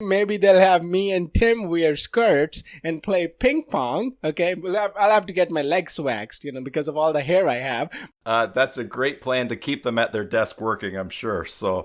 Maybe they'll have me and Tim wear skirts and play ping pong. Okay, I'll have to get my legs waxed, because of all the hair I have. That's a great plan to keep them at their desk working, I'm sure. So.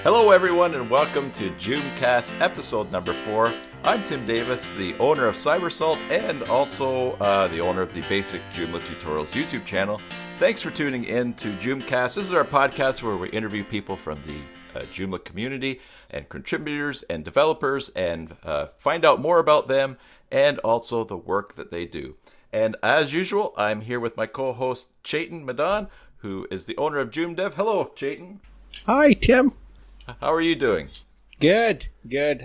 Hello, everyone, and welcome to JoomCast episode number 4. I'm Tim Davis, the owner of Cybersalt and also the owner of the Basic Joomla Tutorials YouTube channel. Thanks for tuning in to JoomCast. This is our podcast where we interview people from the Joomla community and contributors and developers and find out more about them and also the work that they do. And as usual, I'm here with my co-host Chetan Madaan, who is the owner of JoomDev. Hello, Chetan. Hi, Tim. How are you doing? Good.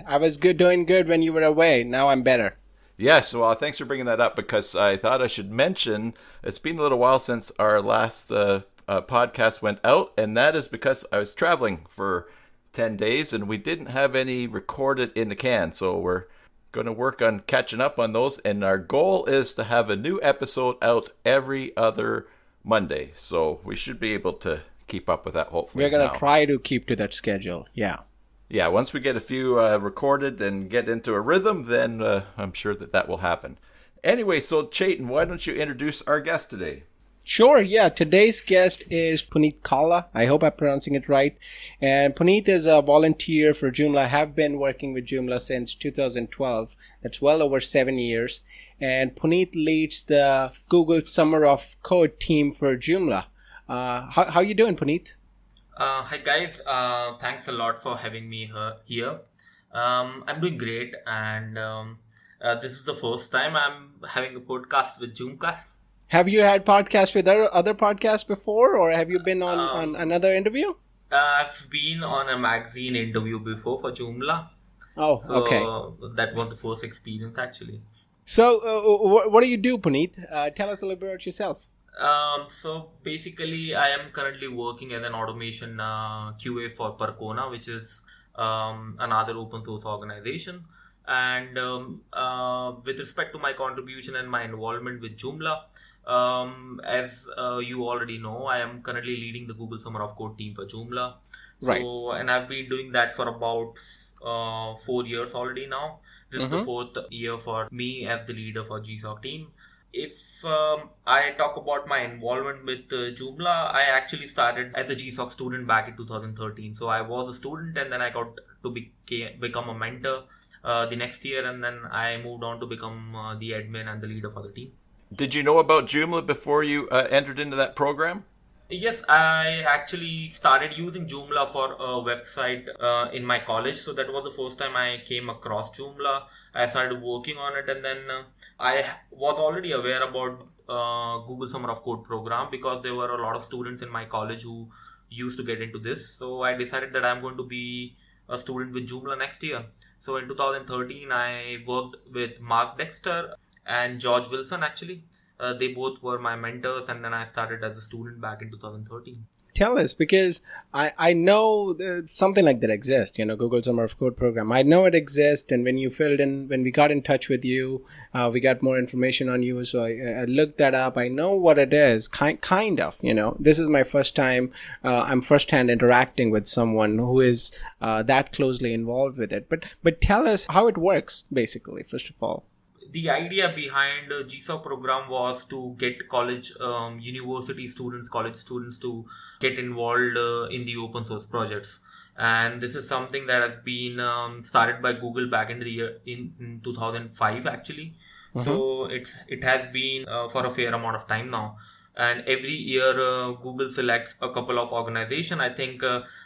I was doing good when you were away. Now I'm better. Yes, well, thanks for bringing that up because I thought I should mention it's been a little while since our last podcast went out, and that is because I was traveling for 10 days and we didn't have any recorded in the can. So we're going to work on catching up on those, and our goal is to have a new episode out every other Monday. So we should be able to keep up with that, hopefully. We're going to try to keep to that schedule, yeah. Yeah, once we get a few recorded and get into a rhythm, then I'm sure that will happen. Anyway, so Chetan, why don't you introduce our guest today? Sure, yeah. Today's guest is Puneet Kala. I hope I'm pronouncing it right. And Puneet is a volunteer for Joomla. I have been working with Joomla since 2012. That's well over 7 years. And Puneet leads the Google Summer of Code team for Joomla. How you doing, Puneet? Hi guys, thanks a lot for having me here. I'm doing great, and this is the first time I'm having a podcast with JoomCast. Have you had podcasts with other podcasts before, or have you been on another interview? I've been on a magazine interview before for Joomla. Oh, so okay. That was the first experience actually. So what do you do, Puneet? Tell us a little bit about yourself. So basically, I am currently working as an automation QA for Percona, which is another open source organization. And with respect to my contribution and my involvement with Joomla, as you already know, I am currently leading the Google Summer of Code team for Joomla. Right. And I've been doing that for about 4 years already now. This is the 4th year for me as the leader for GSoC team. If I talk about my involvement with Joomla, I actually started as a GSoC student back in 2013. So I was a student, and then I got to become a mentor the next year, and then I moved on to become the admin and the leader for the team. Did you know about Joomla before you entered into that program? Yes, I actually started using Joomla for a website in my college. So that was the first time I came across Joomla. I started working on it, and then I was already aware about Google Summer of Code program because there were a lot of students in my college who used to get into this. So I decided that I'm going to be a student with Joomla next year. So in 2013, I worked with Mark Dexter and George Wilson actually. They both were my mentors, and then I started as a student back in 2013. Tell us, because I know something like that exists, Google Summer of Code program. I know it exists, and when we got in touch with you, we got more information on you, so I looked that up. I know what it is, kind of, This is my first time, I'm firsthand interacting with someone who is that closely involved with it. But tell us how it works, basically, first of all. The idea behind the GSoC program was to get college students to get involved in the open source projects. And this is something that has been started by Google back in the year in 2005 actually. So it has been for a fair amount of time now. And every year Google selects a couple of organizations. I think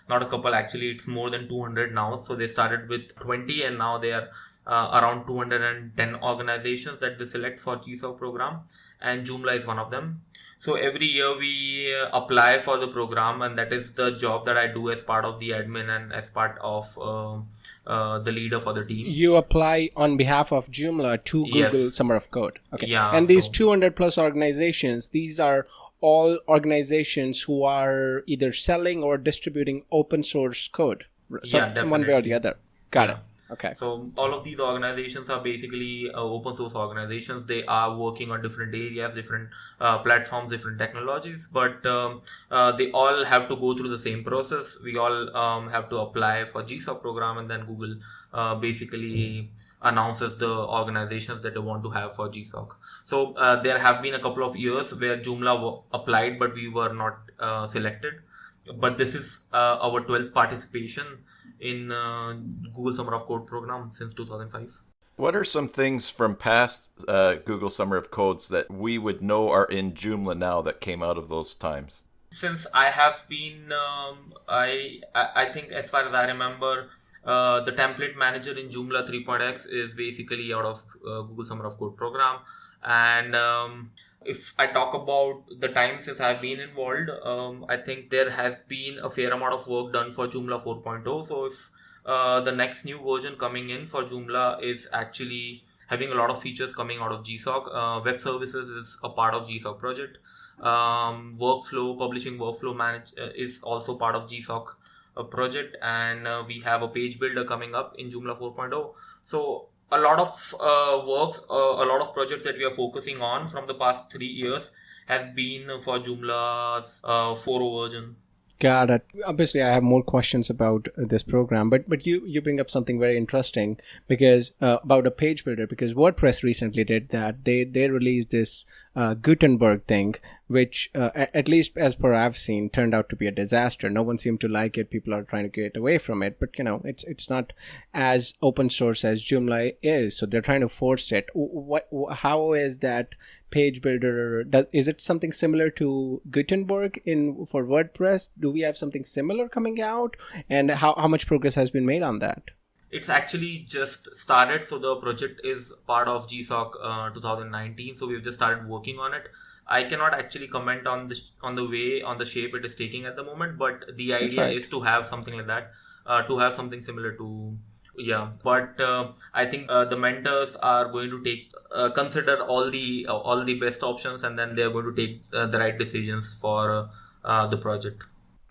not a couple, actually it's more than 200 now. So they started with 20 and now they are around 210 organizations that they select for GSoC program, and Joomla is one of them. So every year we apply for the program, and that is the job that I do as part of the admin and as part of the leader for the team. You apply on behalf of Joomla to Google Summer of Code. Okay. Yeah, and these 200 plus organizations, these are all organizations who are either selling or distributing open source code. One way or the other. Got it. Okay. So all of these organizations are basically open source organizations. They are working on different areas, different platforms, different technologies, but they all have to go through the same process. We all have to apply for GSoC program, and then Google basically announces the organizations that they want to have for GSoC. So there have been a couple of years where Joomla applied, but we were not selected. But this is our 12th participation in Google Summer of Code program since 2005. What are some things from past Google Summer of Codes that we would know are in Joomla now that came out of those times? Since I have been, I think as far as I remember, the template manager in Joomla 3.x is basically out of Google Summer of Code program. And if I talk about the time since I've been involved, I think there has been a fair amount of work done for Joomla 4.0. So if the next new version coming in for Joomla is actually having a lot of features coming out of GSoC. Web services is a part of GSoC project. Publishing workflow manage is also part of GSoC project, and we have a page builder coming up in Joomla 4.0. So a lot of a lot of projects that we are focusing on from the past 3 years has been for Joomla's 4.0 version. Got it. Obviously, I have more questions about this program, but you bring up something very interesting because about a page builder, because WordPress recently did that. They released this Gutenberg thing, which at least as per I've seen, turned out to be a disaster. No one seemed to like it. People are trying to get away from it, but it's not as open source as Joomla is, so they're trying to force it. How is that page builder? Is it something similar to Gutenberg for WordPress? Do we have something similar coming out, and how much progress has been made on that? It's actually just started, so the project is part of GSoC 2019. So we've just started working on it. I cannot actually comment on the shape it is taking at the moment, but the idea is to have something like that, to have something similar to. Yeah, but I think the mentors are going to consider all the best options, and then they are going to take the right decisions for the project.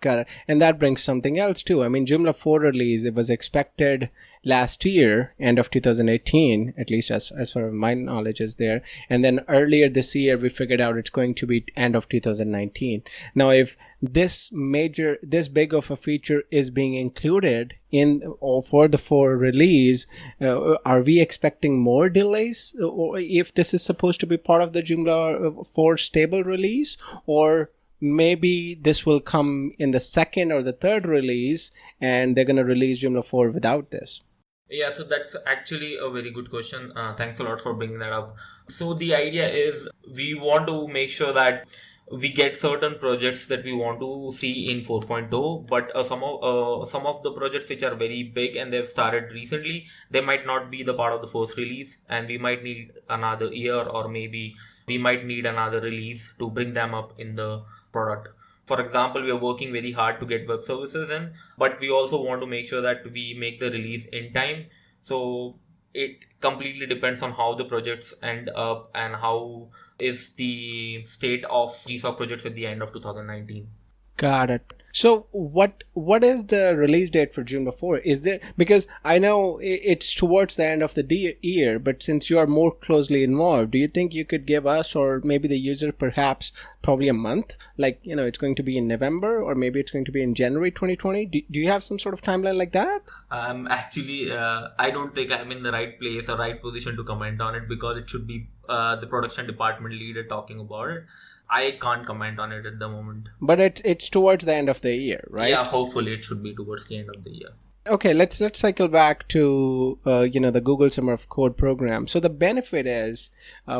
Got it. And that brings something else too. I mean, Joomla 4 release, it was expected last year, end of 2018, at least as far as my knowledge is there. And then earlier this year, we figured out it's going to be end of 2019. Now, if this big of a feature is being included for the 4 release, are we expecting more delays? Or if this is supposed to be part of the Joomla 4 stable release, or maybe this will come in the second or the third release and they're going to release Joomla 4 without this? Yeah, so that's actually a very good question. Thanks a lot for bringing that up. So the idea is we want to make sure that we get certain projects that we want to see in 4.0, but some of the projects which are very big and they've started recently, they might not be the part of the first release, and we might need another year, or maybe we might need another release to bring them up in the product. For example, we are working very hard to get web services in, but we also want to make sure that we make the release in time. So it completely depends on how the projects end up and how is the state of GSoC projects at the end of 2019. Got it. So what is the release date for Joomla 4? Is there, because I know it's towards the end of the year, but since you are more closely involved, do you think you could give us, or maybe the user, perhaps probably a month, like, it's going to be in November, or maybe it's going to be in January 2020? Do you have some sort of timeline like that? Actually, I don't think I'm in the right place or right position to comment on it, because it should be the production department leader talking about it. I can't comment on it at the moment. But it's towards the end of the year, right? Yeah, hopefully it should be towards the end of the year. Okay, let's cycle back to the Google Summer of Code program. So the benefit is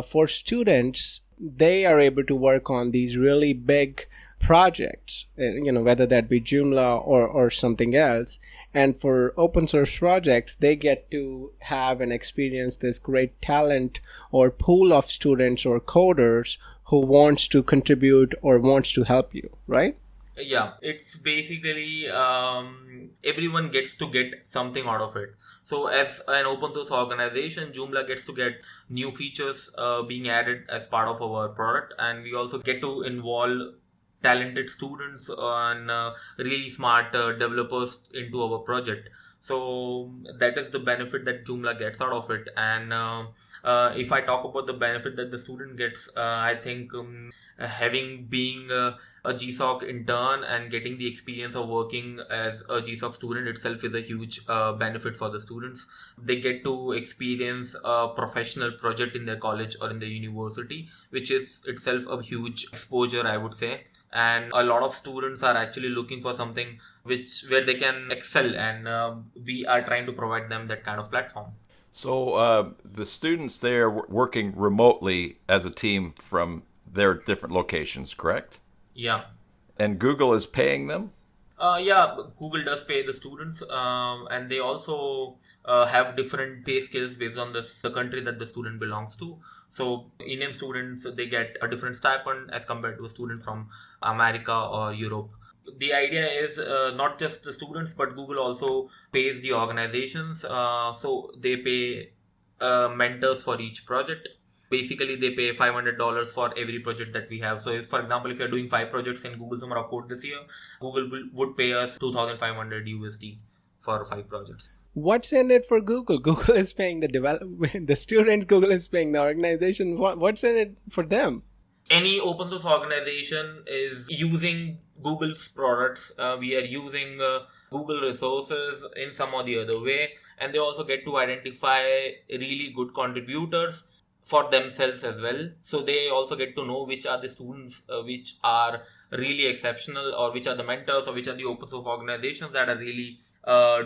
for students, they are able to work on these really big projects, whether that be Joomla or something else. And for open source projects, they get to have and experience this great talent or pool of students or coders who wants to contribute or wants to help you, right? Yeah, it's basically everyone gets to get something out of it. So as an open source organization, Joomla gets to get new features being added as part of our product, and we also get to involve talented students and really smart developers into our project. So that is the benefit that Joomla gets out of it. And if I talk about the benefit that the student gets, I think having being a GSoC intern and getting the experience of working as a GSoC student itself is a huge benefit for the students. They get to experience a professional project in their college or in the university, which is itself a huge exposure, I would say. And a lot of students are actually looking for something where they can excel, and we are trying to provide them that kind of platform. So the students there working remotely as a team from their different locations, correct? Yeah. And Google is paying them? Yeah, Google does pay the students, and they also have different pay scales based on the country that the student belongs to. So Indian students, they get a different stipend as compared to a student from America or Europe. The idea is not just the students, but Google also pays the organizations. So they pay mentors for each project. Basically, they pay $500 for every project that we have. So, if, for example, if you're doing 5 projects in Google Summer of Code this year, Google would pay us 2,500 USD for 5 projects. What's in it for Google? Google is paying the students. Google is paying the organization. What's in it for them? Any open source organization is using Google's products. We are using Google resources in some or the other way, and they also get to identify really good contributors for themselves as well. So they also get to know which are the students which are really exceptional, or which are the mentors, or which are the open source organizations that are really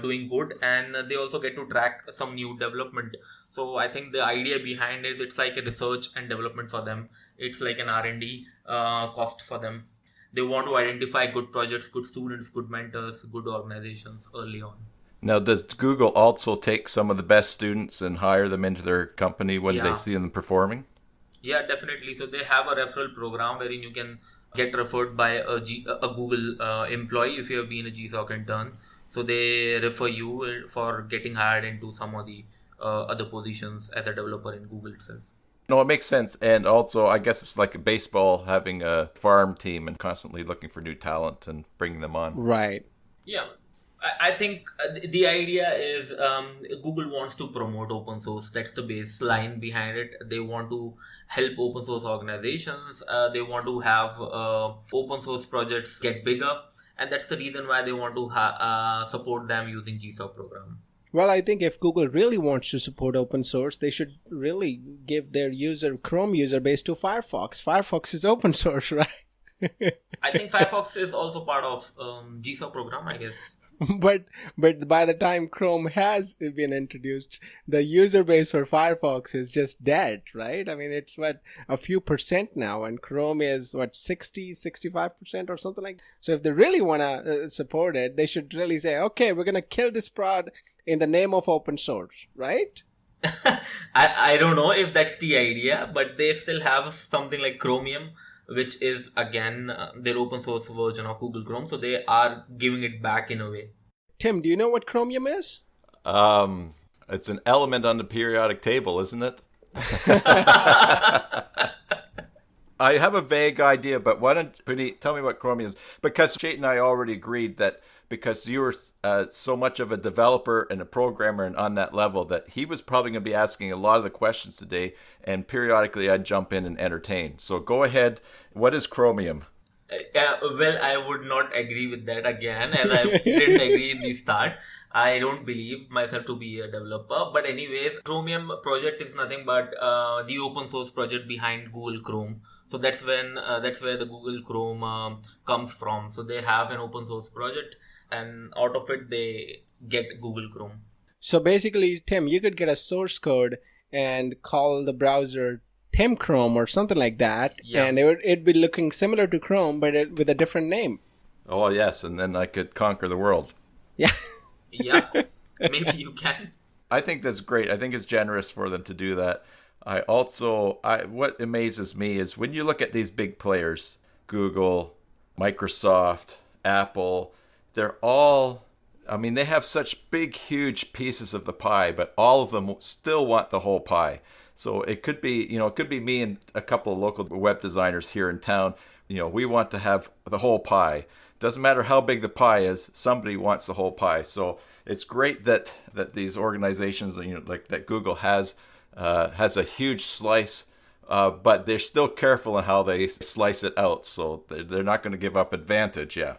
doing good, and they also get to track some new development. So I think the idea behind it, it's like a research and development for them. It's like an R&D cost for them. They want to identify good projects, good students, good mentors, good organizations early on. Now, does Google also take some of the best students and hire them into their company when they see them performing? Yeah, definitely. So they have a referral program wherein you can get referred by a Google employee if you have been a GSoC intern. So they refer you for getting hired into some of the other positions as a developer in Google itself. No, it makes sense. And also, I guess it's like a baseball having a farm team and constantly looking for new talent and bringing them on. Right. Yeah. I think the idea is Google wants to promote open source. That's the baseline behind it. They want to help open source organizations. They want to have open source projects get bigger. And that's the reason why they want to support them using GSoC program. Well, I think if Google really wants to support open source, they should really give their Chrome user base to Firefox. Firefox is open source, right? I think Firefox is also part of GSoC program, I guess. But by the time Chrome has been introduced, the user base for Firefox is just dead, right? I mean, it's a few percent now, and Chrome is 65% or something like that. So if they really want to support it, they should really say, okay, we're going to kill this prod in the name of open source, right? I don't know if that's the idea, but they still have something like Chromium, which is again their open source version of Google Chrome. So they are giving it back in a way. Tim, do you know what Chromium is? It's an element on the periodic table, isn't it? I have a vague idea, but why don't Puneet tell me what Chromium is? Because Chetan and I already agreed that because you were so much of a developer and a programmer and on that level that he was probably going to be asking a lot of the questions today, and periodically I'd jump in and entertain. So go ahead. What is Chromium? Well, I would not agree with that again, and I didn't agree in the start. I don't believe myself to be a developer. But anyways, Chromium project is nothing but the open source project behind Google Chrome. So that's where the Google Chrome comes from. So they have an open source project, and out of it they get Google Chrome. So basically, Tim, you could get a source code and call the browser Tim Chrome or something like that, and it'd be looking similar to Chrome, but with a different name. Oh yes, and then I could conquer the world. Yeah. Yeah, maybe you can. I think that's great. I think it's generous for them to do that. What amazes me is when you look at these big players, Google, Microsoft, Apple, they're all, they have such big, huge pieces of the pie, but all of them still want the whole pie. So it could be me and a couple of local web designers here in town. We want to have the whole pie. Doesn't matter how big the pie is, somebody wants the whole pie. So it's great that these organizations, like that Google has a huge slice, but they're still careful in how they slice it out. So they're not going to give up advantage. Yeah.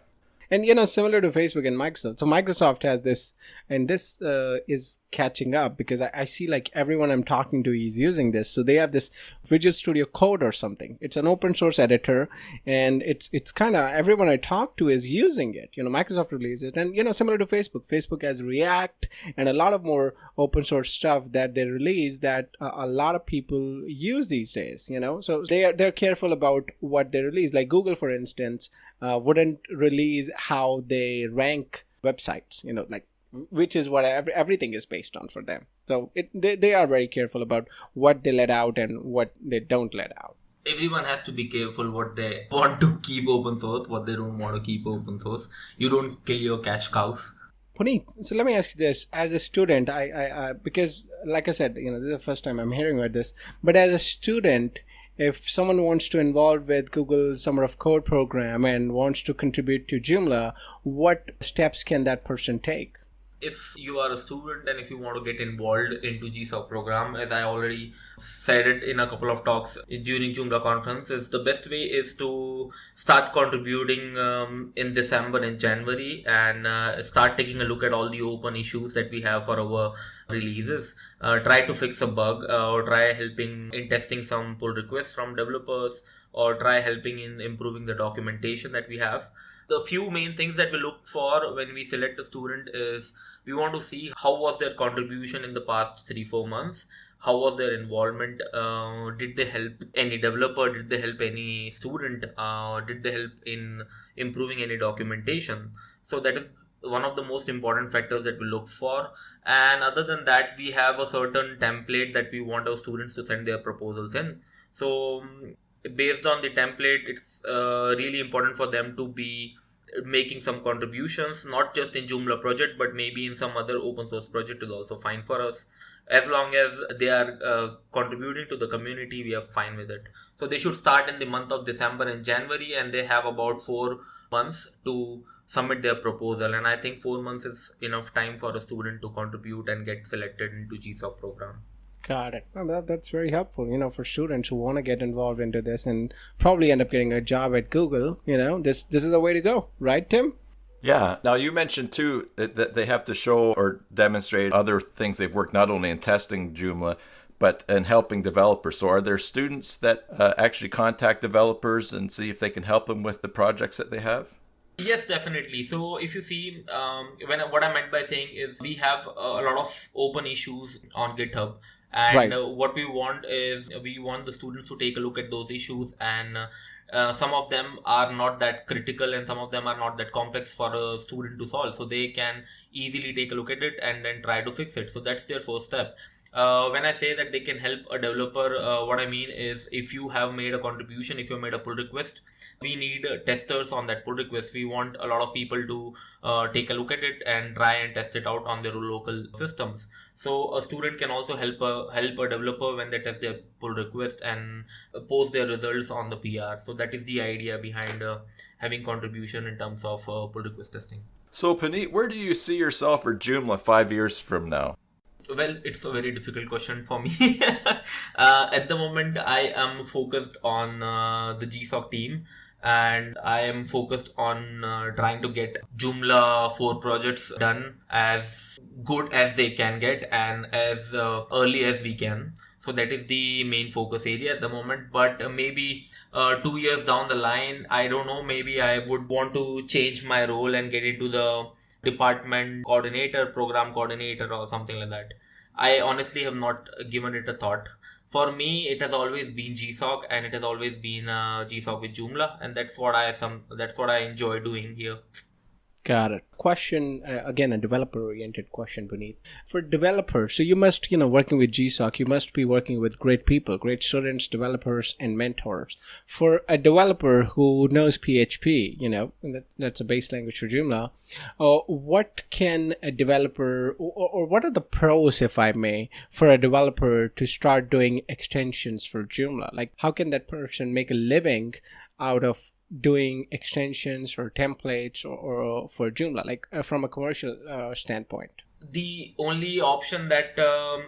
And, similar to Facebook and Microsoft. So Microsoft has this, and this is catching up because I see like everyone I'm talking to is using this. So they have this Visual Studio Code or something. It's an open source editor, and it's kind of everyone I talk to is using it. Microsoft released it, and similar to Facebook. Facebook has React and a lot of more open source stuff that they release that a lot of people use these days. So they're careful about what they release. Like Google, for instance, wouldn't release how they rank websites, like, which is what everything is based on for them. So they are very careful about what they let out and what they don't let out. Everyone has to be careful what they want to keep open source, what they don't want to keep open source. You don't kill your cash cows. Puneet, so let me ask you this. As a student, I because like I said, this is the first time I'm hearing about this, but as a student, if someone wants to involve with Google's Summer of Code program and wants to contribute to Joomla, what steps can that person take? If you are a student and if you want to get involved into GSoC program, as I already said it in a couple of talks during Joomla conferences, the best way is to start contributing in December and January and start taking a look at all the open issues that we have for our releases. Try to fix a bug or try helping in testing some pull requests from developers or try helping in improving the documentation that we have. The few main things that we look for when we select a student is we want to see how was their contribution in the past 3-4 months, how was their involvement, did they help any developer, did they help any student, did they help in improving any documentation. So that is one of the most important factors that we look for. And other than that, we have a certain template that we want our students to send their proposals in. So based on the template, it's really important for them to be making some contributions, not just in Joomla project, but maybe in some other open source project is also fine for us. As long as they are contributing to the community, we are fine with it. So they should start in the month of December and January, and they have about 4 months to submit their proposal. And I think 4 months is enough time for a student to contribute and get selected into GSoC program. Got it. Well, that's very helpful, for students who want to get involved into this and probably end up getting a job at Google. This is the way to go, right, Tim? Yeah. Now, you mentioned, too, that they have to show or demonstrate other things they've worked not only in testing Joomla, but in helping developers. So are there students that actually contact developers and see if they can help them with the projects that they have? Yes, definitely. So if you see, what I meant by saying is we have a lot of open issues on GitHub. And right. What we want is we want the students to take a look at those issues, and some of them are not that critical and some of them are not that complex for a student to solve. So they can easily take a look at it and then try to fix it. So that's their first step. When I say that they can help a developer, what I mean is if you have made a contribution, if you made a pull request, we need testers on that pull request. We want a lot of people to take a look at it and try and test it out on their local systems. So a student can also help a developer when they test their pull request and post their results on the PR. So that is the idea behind having contribution in terms of pull request testing. So Puneet, where do you see yourself or Joomla 5 years from now? Well, it's a very difficult question for me. At the moment, I am focused on the GSoC team, and I am focused on trying to get Joomla 4 projects done as good as they can get and as early as we can. So that is the main focus area at the moment. But maybe 2 years down the line, I don't know, maybe I would want to change my role and get into the department coordinator, program coordinator, or something like that. I honestly have not given it a thought. For me, it has always been GSoC, and it has always been GSoC with Joomla, and that's what I enjoy doing here. Got it. Question, again, a developer-oriented question, Puneet. For developers, so you must, working with GSoC, you must be working with great people, great students, developers, and mentors. For a developer who knows PHP, that's a base language for Joomla, what can a developer, or what are the pros, if I may, for a developer to start doing extensions for Joomla? Like, how can that person make a living out of doing extensions or templates or for Joomla, like from a commercial standpoint? The only option that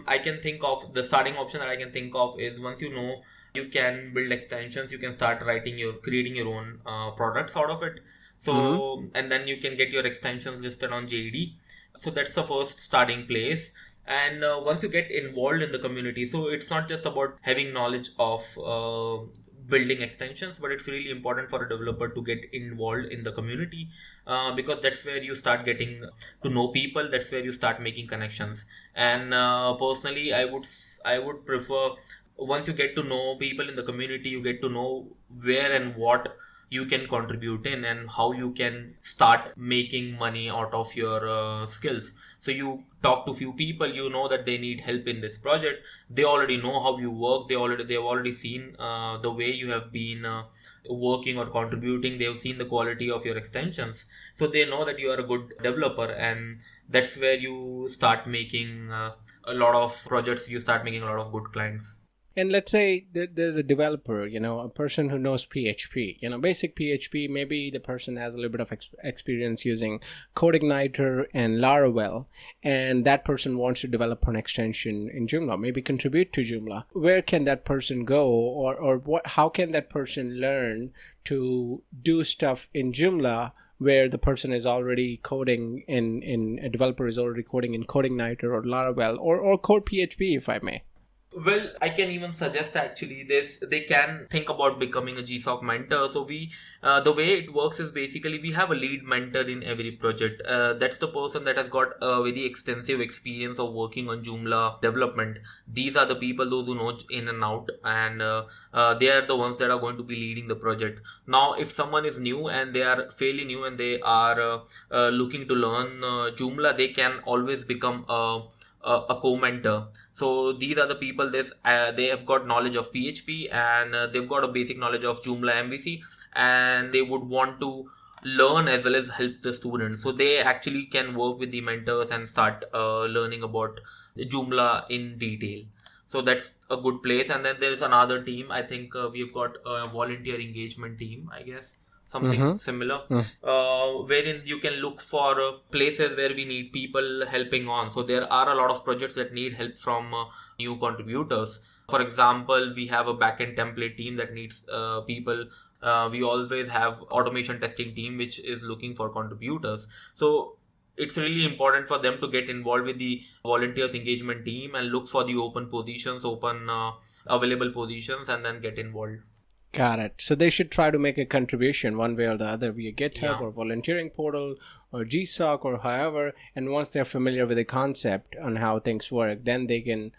I can think of, the starting option that I can think of, is once you know you can build extensions, you can start creating your own products out of it. So, and then you can get your extensions listed on JD. So that's the first starting place. And once you get involved in the community, so it's not just about having knowledge of building extensions, but it's really important for a developer to get involved in the community, because that's where you start getting to know people. That's where you start making connections. And personally, I would prefer, once you get to know people in the community, you get to know where and what you can contribute in and how you can start making money out of your skills. So you talk to few people, you know that they need help in this project. They already know how you work. They've already seen the way you have been working or contributing. They've seen the quality of your extensions. So they know that you are a good developer, and that's where you start making a lot of projects. You start making a lot of good clients. And let's say that there's a developer, a person who knows PHP, basic PHP. Maybe the person has a little bit of experience using CodeIgniter and Laravel, and that person wants to develop an extension in Joomla, maybe contribute to Joomla. Where can that person go, or how can that person learn to do stuff in Joomla where the person is already coding a developer is already coding in CodeIgniter or Laravel or Code PHP, if I may? Well, I can even suggest actually this. They can think about becoming a GSoC mentor. So the way it works is basically we have a lead mentor in every project. That's the person that has got a very extensive experience of working on Joomla development. These are the people, those who know in and out, and they are the ones that are going to be leading the project. Now, if someone is new and they are fairly new and they are looking to learn Joomla, they can always become a co-mentor. So these are the people they have got knowledge of PHP, and they've got a basic knowledge of Joomla MVC, and they would want to learn as well as help the students. So they actually can work with the mentors and start learning about Joomla in detail. So that's a good place. And then there's another team. I think we've got a volunteer engagement team, I guess. Something similar, wherein you can look for places where we need people helping on. So there are a lot of projects that need help from new contributors. For example, we have a backend template team that needs people. We always have automation testing team which is looking for contributors. So it's really important for them to get involved with the volunteers engagement team and look for the open available positions, and then get involved. Got it. So they should try to make a contribution one way or the other via GitHub or volunteering portal or GSoC or however. And once they're familiar with the concept on how things work, then they can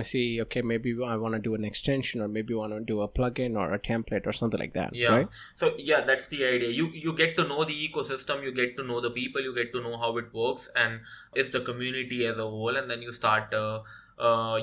see, okay, maybe I want to do an extension, or maybe I want to do a plugin or a template or something like that. Yeah. Right? So that's the idea. You get to know the ecosystem, you get to know the people, you get to know how it works, and it's the community as a whole, and then you start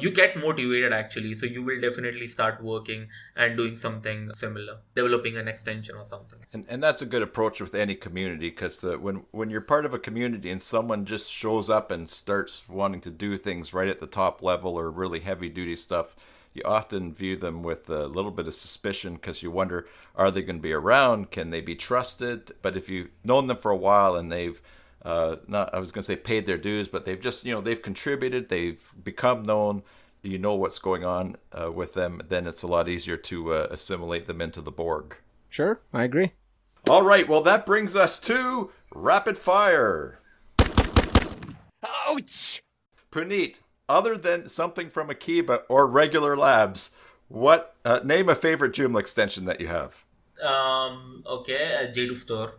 you get motivated actually. So you will definitely start working and doing something similar, developing an extension or something. And that's a good approach with any community, because when you're part of a community and someone just shows up and starts wanting to do things right at the top level or really heavy duty stuff, you often view them with a little bit of suspicion, because you wonder, are they going to be around? Can they be trusted? But if you've known them for a while and they've paid their dues, but they've just, they've contributed, they've become known, you know what's going on with them, then it's a lot easier to assimilate them into the Borg. Sure, I agree. All right, well, that brings us to rapid fire. Ouch! Puneet, other than something from Akiba or Regular Labs, what name a favorite Joomla extension that you have? Okay, JD Store.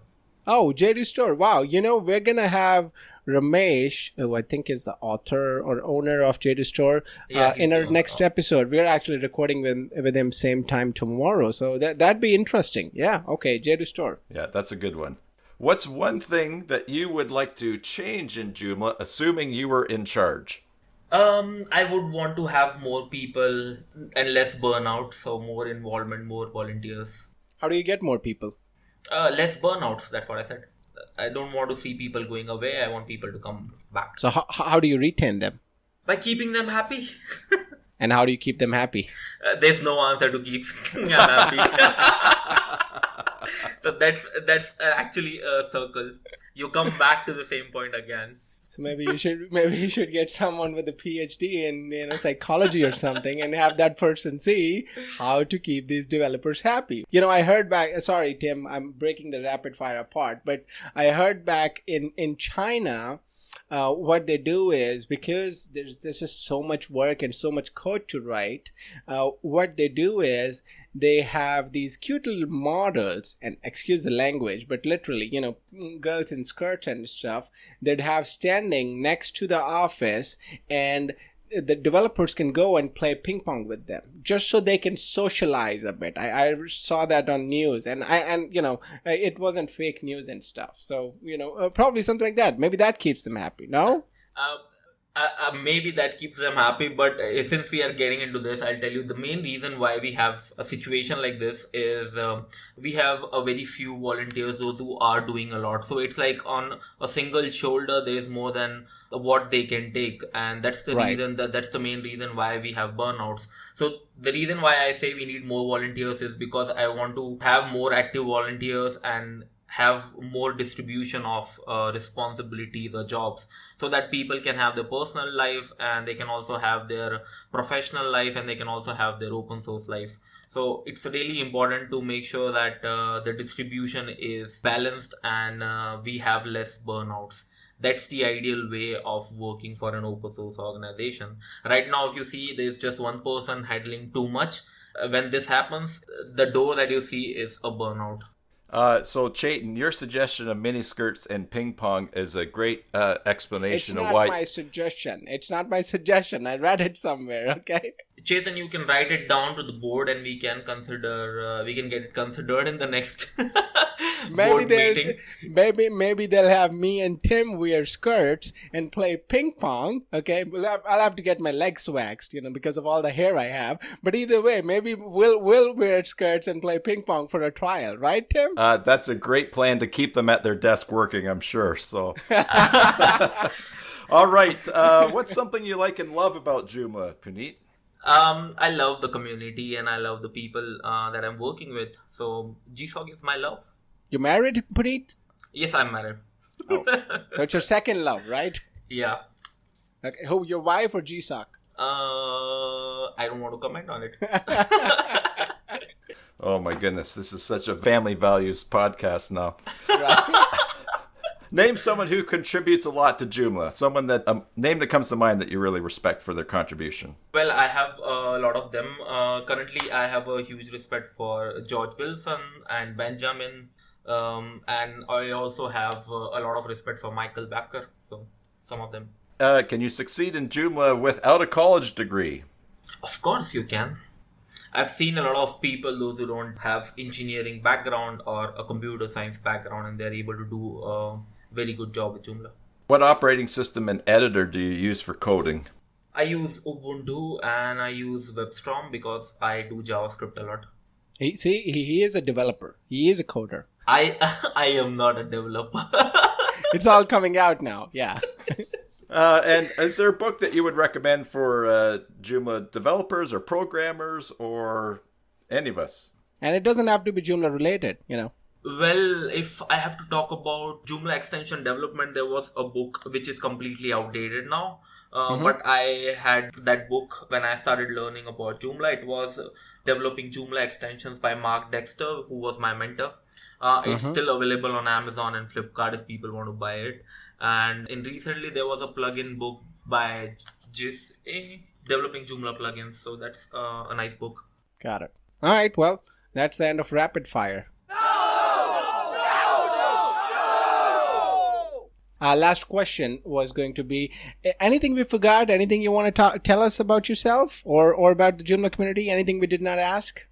Oh, JD Store. Wow. We're going to have Ramesh, who I think is the author or owner of JD Store, in our next episode. We're actually recording with him same time tomorrow. So that'd be interesting. Yeah. Okay. JD Store. Yeah, that's a good one. What's one thing that you would like to change in Joomla, assuming you were in charge? I would want to have more people and less burnout. So more involvement, more volunteers. How do you get more people? Less burnouts, that's what I said. I don't want to see people going away. I want people to come back. So how do you retain them? By keeping them happy. And how do you keep them happy? There's no answer to keep them happy. So that's actually a circle. You come back to the same point again. So maybe you should get someone with a PhD in psychology or something, and have that person see how to keep these developers happy. I heard back. Sorry, Tim, I'm breaking the rapid fire apart, but I heard back in China. What they do is, because there's just so much work and so much code to write, what they do is they have these cute little models, and excuse the language, but literally, girls in skirts and stuff, they'd have standing next to the office, and the developers can go and play ping pong with them, just so they can socialize a bit. I saw that on news, and it wasn't fake news and stuff. So probably something like that. Maybe that keeps them happy. No. Maybe that keeps them happy, but since we are getting into this, I'll tell you the main reason why we have a situation like this is we have a very few volunteers, those who are doing a lot. So it's like on a single shoulder, there is more than what they can take, and that's the reason that's the main reason why we have burnouts. So the reason why I say we need more volunteers is because I want to have more active volunteers and have more distribution of responsibilities or jobs, so that people can have their personal life, and they can also have their professional life, and they can also have their open source life. So it's really important to make sure that the distribution is balanced, and we have less burnouts. That's the ideal way of working for an open source organization. Right now, if you see, there's just one person handling too much. When this happens, the door that you see is a burnout. So, Chetan, your suggestion of miniskirts and ping pong is a great explanation of why. It's not my suggestion. I read it somewhere. Okay. Chetan, you can write it down to the board, and we can get it considered in the next board meeting. Maybe they'll have me and Tim wear skirts and play ping pong. Okay, I'll have to get my legs waxed, because of all the hair I have. But either way, maybe we'll wear skirts and play ping pong for a trial, right, Tim? That's a great plan to keep them at their desk working, I'm sure. So, all right. What's something you like and love about Joomla, Puneet? I love the community, and I love the people that I'm working with. So GSoC is my love. You married, Puneet? Yes, I'm married. Oh. So it's your second love, right? Yeah. Okay. Who, your wife or GSoC? I don't want to comment on it. Oh my goodness, this is such a family values podcast now. Right. Name someone who contributes a lot to Joomla. Someone that name that comes to mind that you really respect for their contribution. Well, I have a lot of them. Currently, I have a huge respect for George Wilson and Benjamin, and I also have a lot of respect for Michael Backer. So, some of them. Can you succeed in Joomla without a college degree? Of course, you can. I've seen a lot of people, those who don't have engineering background or a computer science background, and they're able to do a very good job with Joomla. What operating system and editor do you use for coding? I use Ubuntu and I use WebStorm because I do JavaScript a lot. He is a developer. He is a coder. I am not a developer. It's all coming out now. Yeah. And is there a book that you would recommend for Joomla developers or programmers or any of us? And it doesn't have to be Joomla related, Well, if I have to talk about Joomla extension development, there was a book which is completely outdated now. But I had that book when I started learning about Joomla. It was Developing Joomla Extensions by Mark Dexter, who was my mentor. It's still available on Amazon and Flipkart if people want to buy it. And recently there was a plugin book by GSoC, Developing Joomla Plugins. So that's a nice book. Got it. All right. Well, that's the end of Rapid Fire. Our last question was going to be, anything we forgot? Anything you want to tell us about yourself or about the Joomla community? Anything we did not ask?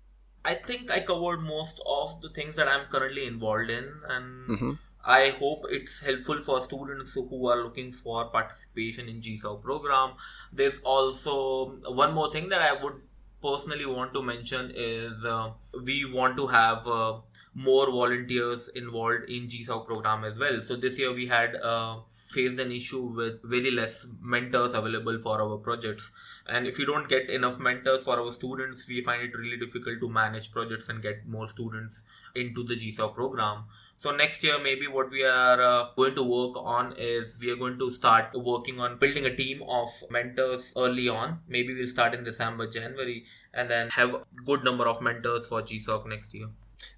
I think I covered most of the things that I'm currently involved in, and I hope it's helpful for students who are looking for participation in GSoC program. There's also one more thing that I would personally want to mention is we want to have more volunteers involved in GSoC program as well. So this year we had faced an issue with very less mentors available for our projects. And if you don't get enough mentors for our students, we find it really difficult to manage projects and get more students into the GSoC program. So next year, maybe what we are going to work on is we are going to start working on building a team of mentors early on. Maybe we'll start in December, January, and then have a good number of mentors for GSoC next year.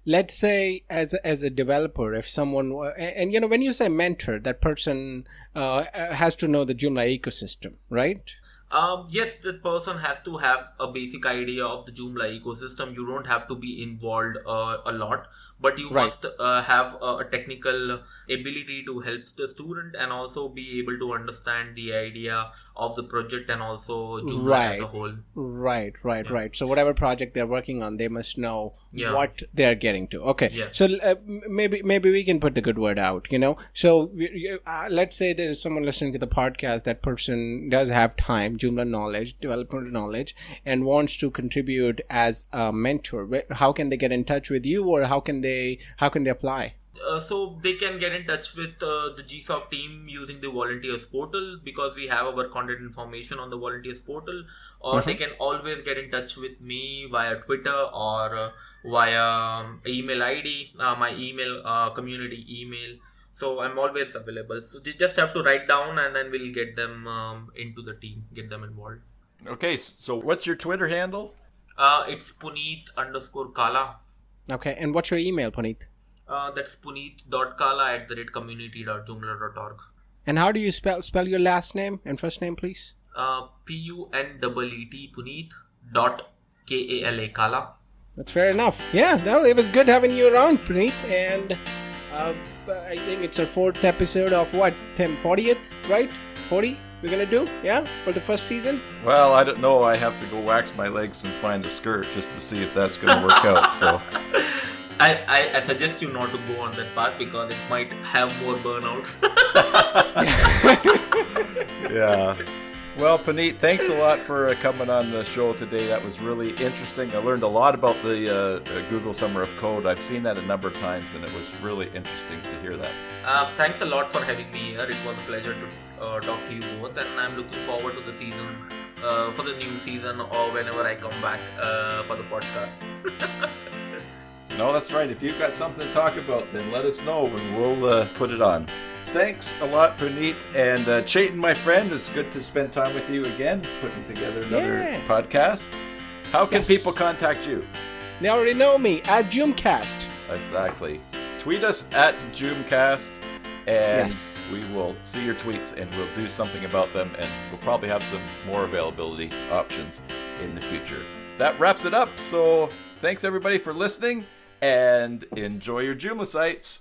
Let's say as a developer, if someone, and when you say mentor, that person has to know the Joomla ecosystem, right? Yes, the person has to have a basic idea of the Joomla ecosystem. You don't have to be involved a lot, but you must have a technical ability to help the student and also be able to understand the idea of the project and also Joomla as a whole. Right. So whatever project they're working on, they must know what they're getting to. Okay. Yeah. So maybe we can put the good word out, So let's say there's someone listening to the podcast, that person does have time, Joomla knowledge, development knowledge, and wants to contribute as a mentor. How can they get in touch with you, or how can they apply? So they can get in touch with the GSoC team using the volunteers portal, because we have our contact information on the volunteers portal, or they can always get in touch with me via Twitter or via email ID, my email, community email. So I'm always available. So they just have to write down, and then we'll get them into the team, get them involved. Okay, so what's your Twitter handle? It's Puneet_Kala. Okay, and what's your email, Puneet? That's puneet.kala@community.joomla.org. And how do you spell your last name and first name, please? PUNEET Puneet.KALA Kala. That's fair enough. Yeah, well, it was good having you around, Puneet. And I think it's our 4th episode of what, Tim? 40th, right? 40 we're going to do, for the first season? Well, I don't know. I have to go wax my legs and find a skirt just to see if that's going to work out, so... I suggest you not to go on that path because it might have more burnouts. Yeah. Well, Puneet, thanks a lot for coming on the show today. That was really interesting. I learned a lot about the Google Summer of Code. I've seen that a number of times, and it was really interesting to hear that. Thanks a lot for having me here. It was a pleasure to talk to you both, and I'm looking forward to the season, for the new season, or whenever I come back for the podcast. No, that's right. If you've got something to talk about, then let us know and we'll put it on. Thanks a lot, Puneet. And Chetan, my friend, it's good to spend time with you again, putting together another podcast. How can people contact you? They already know me, at JoomCast. Exactly. Tweet us at JoomCast, and we will see your tweets, and we'll do something about them, and we'll probably have some more availability options in the future. That wraps it up. So thanks, everybody, for listening. And enjoy your Joomla sites.